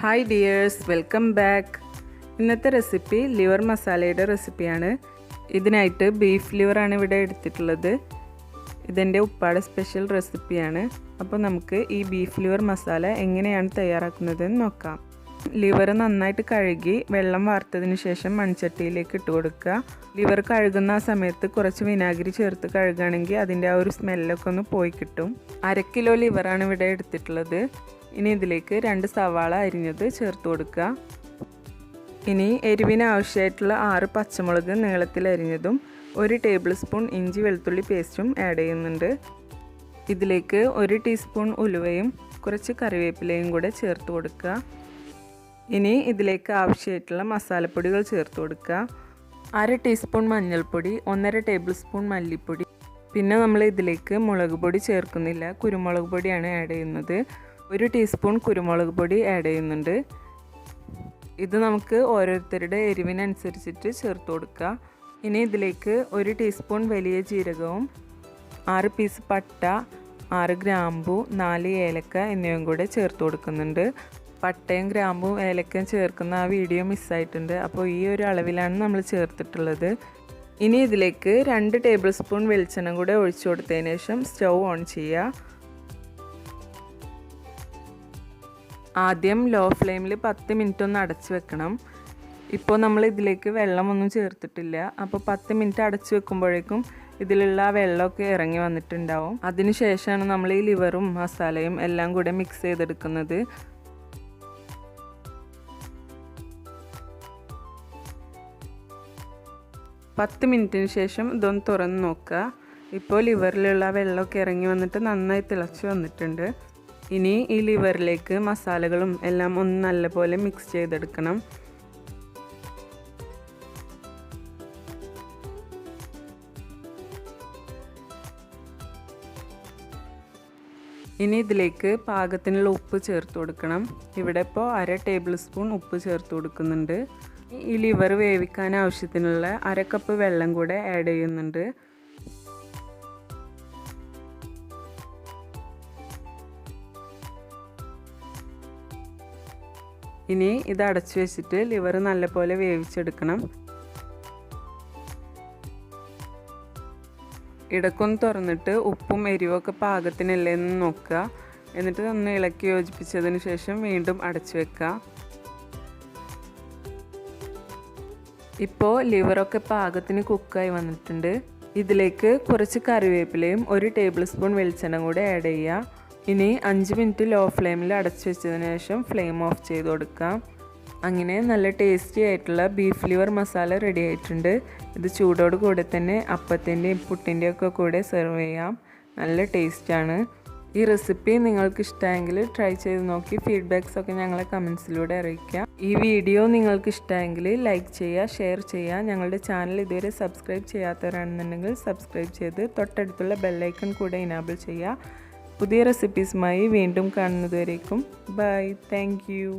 Hi dears, welcome back. ഇന്നത്തെ recipe liver മസാലയുടെ റെസിപ്പിയാണ്. ഇതിനായിട്ട് ബീഫ് ലിവർ ആണ് ഇവിടെ എടുത്തിട്ടുള്ളത്. ഇതെൻ്റെ ഉപ്പാടെ സ്പെഷ്യൽ റെസിപ്പിയാണ്. അപ്പോൾ നമുക്ക് ഈ ബീഫ് ലിവർ മസാല എങ്ങനെയാണ് തയ്യാറാക്കുന്നതെന്ന് നോക്കാം. ലിവർ നന്നായിട്ട് കഴുകി വെള്ളം വാർത്തതിന് ശേഷം മൺചട്ടിയിലേക്ക് ഇട്ട് കൊടുക്കുക. ലിവർ കഴുകുന്ന ആ സമയത്ത് കുറച്ച് വിനാഗിരി ചേർത്ത് കഴുകുകയാണെങ്കിൽ അതിൻ്റെ ആ ഒരു സ്മെല്ലൊക്കെ ഒന്ന് പോയി കിട്ടും. 1/2 കിലോ ലിവറാണ് ഇവിടെ എടുത്തിട്ടുള്ളത്. ഇനി ഇതിലേക്ക് 2 സവാള അരിഞ്ഞത് ചേർത്ത് കൊടുക്കുക. ഇനി എരിവിന് ആവശ്യമായിട്ടുള്ള 6 പച്ചമുളക് നീളത്തിൽ അരിഞ്ഞതും 1 ടേബിൾ സ്പൂൺ ഇഞ്ചി വെളുത്തുള്ളി പേസ്റ്റും ആഡ് ചെയ്യുന്നുണ്ട്. ഇതിലേക്ക് 1 ടീസ്പൂൺ ഉലുവയും കുറച്ച് കറിവേപ്പിലയും കൂടെ ചേർത്ത് കൊടുക്കുക. ഇനി ഇതിലേക്ക് ആവശ്യമായിട്ടുള്ള മസാലപ്പൊടികൾ ചേർത്ത് കൊടുക്കുക. 1/2 ടീസ്പൂൺ മഞ്ഞൾപ്പൊടി, 1/2 ടേബിൾ സ്പൂൺ മല്ലിപ്പൊടി. പിന്നെ നമ്മൾ ഇതിലേക്ക് മുളക് പൊടി ചേർക്കുന്നില്ല, കുരുമുളക് പൊടിയാണ് ആഡ് ചെയ്യുന്നത്. 1 ടീസ്പൂൺ കുരുമുളക് പൊടി ആഡ് ചെയ്യുന്നുണ്ട്. ഇത് നമുക്ക് ഓരോരുത്തരുടെ എരിവിനനുസരിച്ചിട്ട് ചേർത്ത് കൊടുക്കുക. ഇനി ഇതിലേക്ക് 1 ടീസ്പൂൺ വലിയ ജീരകവും 6 പീസ് പട്ട, 6 ഗ്രാമ്പു, 4 ഏലക്ക എന്നിവയും കൂടെ ചേർത്ത് കൊടുക്കുന്നുണ്ട്. പട്ടയും ഗ്രാമ്പും ഏലക്കയും ചേർക്കുന്ന ആ വീഡിയോ മിസ്സായിട്ടുണ്ട്. അപ്പോൾ ഈ ഒരു അളവിലാണ് നമ്മൾ ചേർത്തിട്ടുള്ളത്. ഇനി ഇതിലേക്ക് 2 ടേബിൾ സ്പൂൺ വെളിച്ചെണ്ണ കൂടെ ഒഴിച്ചു കൊടുത്തതിന് ശേഷം സ്റ്റൗ ഓൺ ചെയ്യുക. ആദ്യം ലോ ഫ്ലെയിമിൽ 10 മിനിറ്റ് ഒന്ന് അടച്ചു വെക്കണം. ഇപ്പോൾ നമ്മൾ ഇതിലേക്ക് വെള്ളമൊന്നും ചേർത്തിട്ടില്ല. അപ്പോൾ 10 മിനിറ്റ് അടച്ചു വെക്കുമ്പോഴേക്കും ഇതിലുള്ള ആ വെള്ളമൊക്കെ ഇറങ്ങി വന്നിട്ടുണ്ടാവും. അതിനുശേഷമാണ് നമ്മൾ ഈ ലിവറും മസാലയും എല്ലാം കൂടെ മിക്സ് ചെയ്തെടുക്കുന്നത്. പത്ത് മിനിറ്റിന് ശേഷം ഇതൊന്ന് തുറന്ന് നോക്കുക. ഇപ്പോൾ ലിവറിലുള്ള വെള്ളമൊക്കെ ഇറങ്ങി വന്നിട്ട് നന്നായി തിളച്ച് വന്നിട്ടുണ്ട്. ഇനി ഈ ലിവറിലേക്ക് മസാലകളും എല്ലാം ഒന്ന് നല്ലപോലെ മിക്സ് ചെയ്തെടുക്കണം. ഇനി ഇതിലേക്ക് പാകത്തിനുള്ള ഉപ്പ് ചേർത്ത് കൊടുക്കണം. ഇവിടെ ഇപ്പോൾ 1/2 ടേബിൾ സ്പൂൺ ഉപ്പ് ചേർത്ത് കൊടുക്കുന്നുണ്ട്. ഈ ലിവർ വേവിക്കാൻ ആവശ്യത്തിനുള്ള 1/2 കപ്പ് വെള്ളം കൂടെ ആഡ് ചെയ്യുന്നുണ്ട്. ഇനി ഇത് അടച്ചു വെച്ചിട്ട് ലിവർ നല്ലപോലെ വേവിച്ചെടുക്കണം. ഇടക്കൊന്ന് തുറന്നിട്ട് ഉപ്പും എരിവൊക്കെ പാകത്തിനല്ലേ എന്ന് നോക്കുക. എന്നിട്ട് ഒന്ന് ഇളക്കി യോജിപ്പിച്ചതിന് ശേഷം വീണ്ടും അടച്ചു വെക്കുക. ഇപ്പോൾ ലിവറൊക്കെ പാകത്തിന് കുക്കായി വന്നിട്ടുണ്ട്. ഇതിലേക്ക് കുറച്ച് കറിവേപ്പിലയും 1 ടേബിൾ സ്പൂൺ വെളിച്ചെണ്ണ കൂടെ ആഡ് ചെയ്യുക. ഇനി 5 മിനിറ്റ് ലോ ഫ്ലെയിമിൽ അടച്ചു വെച്ചതിന് ശേഷം ഫ്ലെയിം ഓഫ് ചെയ്ത് കൊടുക്കാം. അങ്ങനെ നല്ല ടേസ്റ്റി ആയിട്ടുള്ള ബീഫ് ലിവർ മസാല റെഡി ആയിട്ടുണ്ട്. ഇത് ചൂടോട് കൂടെ തന്നെ അപ്പത്തിൻ്റെയും പുട്ടിൻ്റെയും ഒക്കെ കൂടെ സെർവ് ചെയ്യാം. നല്ല ടേസ്റ്റാണ്. ഈ റെസിപ്പി നിങ്ങൾക്ക് ഇഷ്ടമെങ്കിൽ ട്രൈ ചെയ്ത് നോക്കി ഫീഡ്ബാക്സ് ഒക്കെ ഞങ്ങളെ കമൻസിലൂടെ അറിയിക്കാം. ഈ വീഡിയോ നിങ്ങൾക്ക് ഇഷ്ടമെങ്കിൽ ലൈക്ക് ചെയ്യുക, ഷെയർ ചെയ്യുക. ഞങ്ങളുടെ ചാനൽ ഇതുവരെ സബ്സ്ക്രൈബ് ചെയ്യാത്തവരാണെന്നുണ്ടെങ്കിൽ സബ്സ്ക്രൈബ് ചെയ്ത് തൊട്ടടുത്തുള്ള ബെല്ലൈക്കൺ കൂടെ ഇനാബിൾ ചെയ്യുക. പുതിയ റെസിപ്പീസുമായി വീണ്ടും കാണുന്നതുവരേക്കും ബൈ. Thank you.